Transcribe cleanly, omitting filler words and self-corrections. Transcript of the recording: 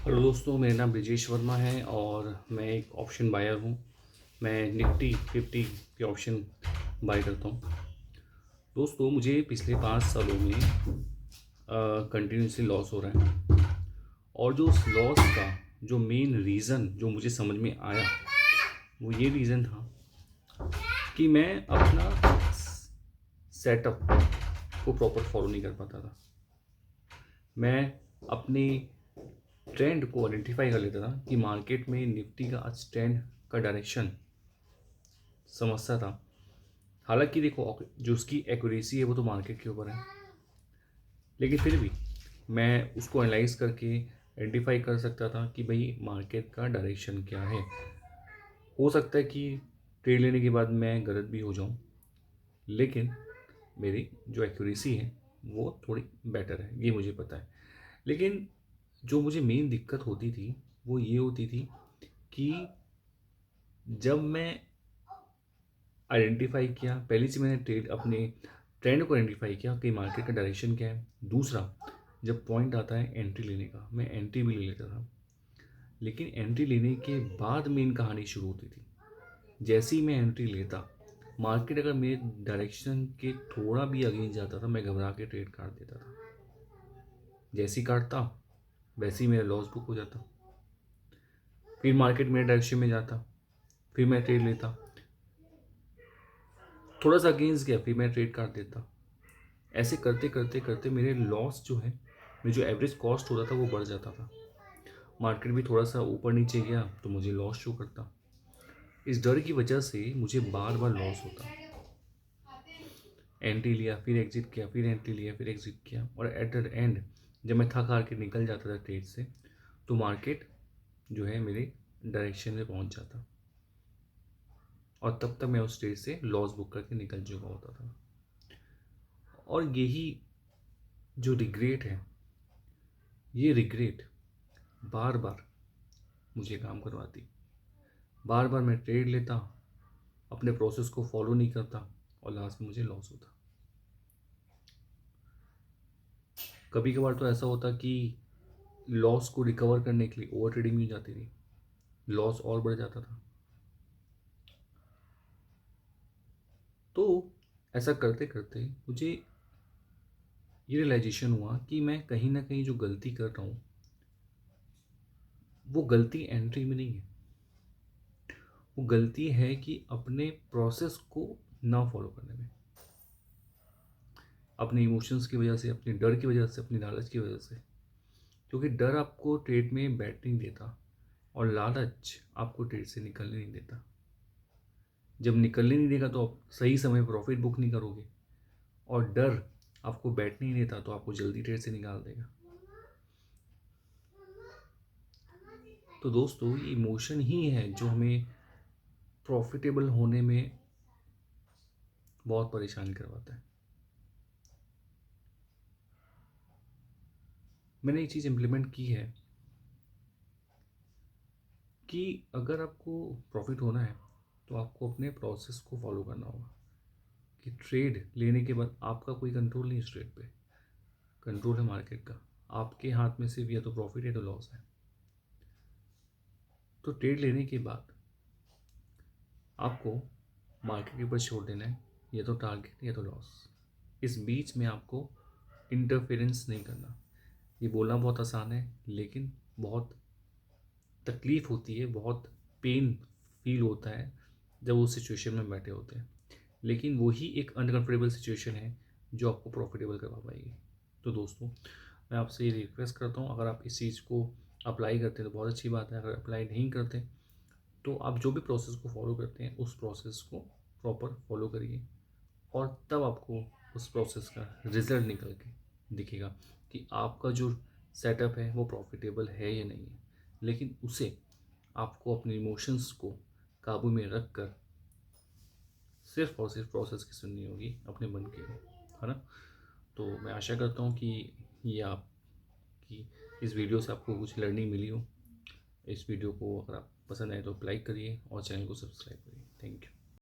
Hello दोस्तों, मेरा नाम ब्रिजेश वर्मा है और मैं एक ऑप्शन बायर हूँ। मैं निफ्टी 50 के ऑप्शन बाय करता हूँ। दोस्तों, मुझे पिछले 5 सालों में कंटिन्यूसली लॉस हो रहा है और जो उस लॉस का जो मेन रीज़न जो मुझे समझ में आया वो ये रीज़न था कि मैं अपना सेटअप को प्रॉपर फॉलो नहीं कर पाता था। मैं अपनी ट्रेंड को आइडेंटिफाई कर लेता था कि मार्केट में निफ्टी का आज ट्रेंड का डायरेक्शन समझता था। हालांकि देखो, जो उसकी एक्यूरेसी है वो तो मार्केट के ऊपर है, लेकिन फिर भी मैं उसको एनालाइज करके आइडेंटिफाई कर सकता था कि भाई मार्केट का डायरेक्शन क्या है। हो सकता है कि ट्रेड लेने के बाद मैं गलत भी हो जाऊं, लेकिन मेरी जो एक्यूरेसी है वो थोड़ी बेटर है, ये मुझे पता है। लेकिन जो मुझे मेन दिक्कत होती थी वो ये होती थी कि जब मैं आइडेंटिफाई किया, पहली चीज़ मैंने ट्रेड अपने ट्रेंड को आइडेंटिफाई किया कि मार्केट का डायरेक्शन क्या है। दूसरा, जब पॉइंट आता है एंट्री लेने का, मैं एंट्री भी ले लेता था। लेकिन एंट्री लेने के बाद मेन कहानी शुरू होती थी। जैसे ही मैं एंट्री लेता, मार्केट अगर मेरे डायरेक्शन के थोड़ा भी अगेंस्ट जाता था, मैं घबरा के ट्रेड काट देता था। जैसे ही काटता वैसे ही मेरा लॉस बुक हो जाता। फिर मार्केट मेरे डायरेक्शन में जाता, फिर मैं ट्रेड लेता, थोड़ा सा अगेंस्ट गया, फिर मैं ट्रेड काट देता। ऐसे करते करते करते मेरे लॉस जो है, मेरे जो एवरेज कॉस्ट होता था वो बढ़ जाता था। मार्केट भी थोड़ा सा ऊपर नीचे गया तो मुझे लॉस शो करता। इस डर की वजह से मुझे बार बार लॉस होता। एंट्री लिया, फिर एग्जिट किया, फिर एंट्री लिया, फिर एग्जिट किया, और एट द एंड जब मैं थक हार के निकल जाता था ट्रेड से, तो मार्केट जो है मेरे डायरेक्शन में पहुंच जाता, और तब तक मैं उस ट्रेड से लॉस बुक करके निकल चुका होता था। और यही जो रिग्रेट है, ये रिग्रेट बार बार मुझे काम करवाती। बार बार मैं ट्रेड लेता, अपने प्रोसेस को फॉलो नहीं करता, और लास्ट में मुझे लॉस होता। कभी कभार तो ऐसा होता कि लॉस को रिकवर करने के लिए ओवर ट्रेडिंग भी हो जाती थी, लॉस और बढ़ जाता था। तो ऐसा करते करते मुझे ये रियलाइजेशन हुआ कि मैं कहीं ना कहीं जो गलती कर रहा हूँ वो गलती एंट्री में नहीं है। वो गलती है कि अपने प्रोसेस को ना फॉलो करने में, अपने इमोशंस की वजह से, अपने डर की वजह से, अपनी लालच की वजह से। क्योंकि डर आपको ट्रेड में बैठ नहीं देता, और लालच आपको ट्रेड से निकलने नहीं देता। जब निकलने नहीं देगा तो आप सही समय प्रॉफिट बुक नहीं करोगे, और डर आपको बैठने नहीं देता तो आपको जल्दी ट्रेड से निकाल देगा। तो दोस्तों, ये इमोशन ही है जो हमें प्रॉफिटेबल होने में बहुत परेशान करवाता है। मैंने ये चीज़ इम्प्लीमेंट की है कि अगर आपको प्रॉफिट होना है तो आपको अपने प्रोसेस को फॉलो करना होगा। कि ट्रेड लेने के बाद आपका कोई कंट्रोल नहीं इस ट्रेड पे, कंट्रोल है मार्केट का। आपके हाथ में सिर्फ या तो प्रॉफिट है तो लॉस है। तो ट्रेड लेने के बाद आपको मार्केट के ऊपर छोड़ देना है, या तो टारगेट या तो लॉस। इस बीच में आपको इंटरफेरेंस नहीं करना। ये बोलना बहुत आसान है, लेकिन बहुत तकलीफ़ होती है, बहुत पेन फील होता है जब उस सिचुएशन में बैठे होते हैं। लेकिन वही एक अनकंफर्टेबल सिचुएशन है जो आपको प्रॉफिटेबल करवा पाएगी। तो दोस्तों, मैं आपसे ये रिक्वेस्ट करता हूँ, अगर आप इस चीज़ को अप्लाई करते हैं तो बहुत अच्छी बात है। अगर अप्लाई नहीं करते तो आप जो भी प्रोसेस को फॉलो करते हैं उस प्रोसेस को प्रॉपर फॉलो करिए, और तब आपको उस प्रोसेस का रिजल्ट निकल के दिखेगा कि आपका जो सेटअप है वो प्रॉफिटेबल है या नहीं है। लेकिन उसे आपको अपने इमोशंस को काबू में रख कर सिर्फ और सिर्फ प्रोसेस की सुननी होगी, अपने मन की नहीं, है ना। तो मैं आशा करता हूँ कि ये आपकी इस वीडियो से आपको कुछ लर्निंग मिली हो। इस वीडियो को अगर आप पसंद आए तो लाइक करिए और चैनल को सब्सक्राइब करिए। Thank you.